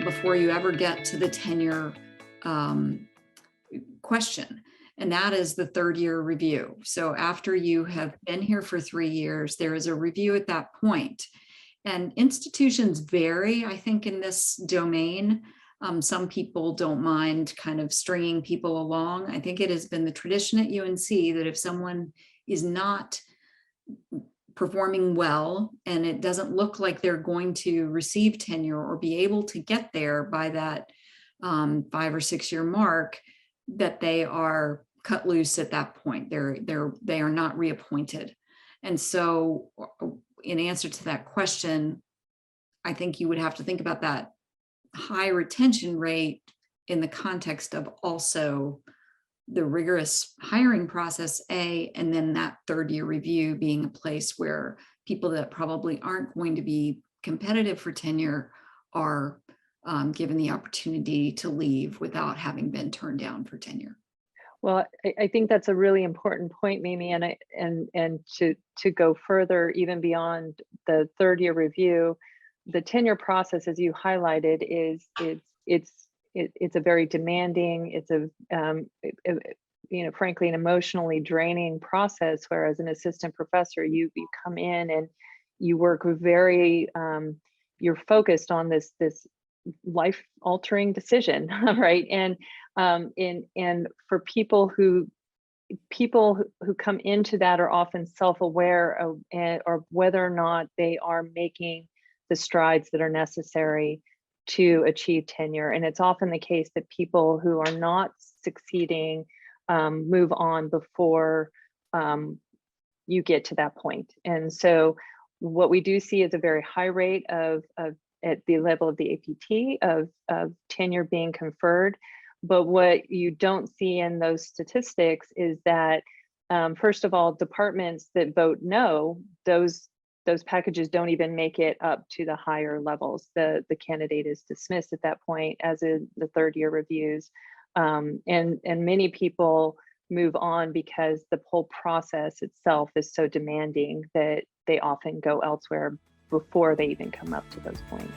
before you ever get to the tenure question. And that is the third year review. So after you have been here for 3 years, there is a review at that point. And institutions vary, I think, in this domain. Some people don't mind kind of stringing people along. I think it has been the tradition at UNC that if someone is not performing well and it doesn't look like they're going to receive tenure or be able to get there by that 5 or 6 year mark, that they are cut loose at that point. They are not reappointed. And so in answer to that question, I think you would have to think about that high retention rate in the context of also the rigorous hiring process, and then that third year review being a place where people that probably aren't going to be competitive for tenure are given the opportunity to leave without having been turned down for tenure. Well, I think that's a really important point, Mimi, and to go further, even beyond the third year review, the tenure process, as you highlighted, it's a very demanding, it's a frankly an emotionally draining process. Whereas an assistant professor, you come in and you work very, you're focused on this life altering decision, right? And for people who come into that are often self-aware of or whether or not they are making the strides that are necessary to achieve tenure. And it's often the case that people who are not succeeding move on before you get to that point. And so what we do see is a very high rate of at the level of the APT of tenure being conferred. But what you don't see in those statistics is that, first of all, departments that vote no, those packages don't even make it up to the higher levels. The candidate is dismissed at that point, as in the third year reviews. And many people move on because the whole process itself is so demanding that they often go elsewhere before they even come up to those points.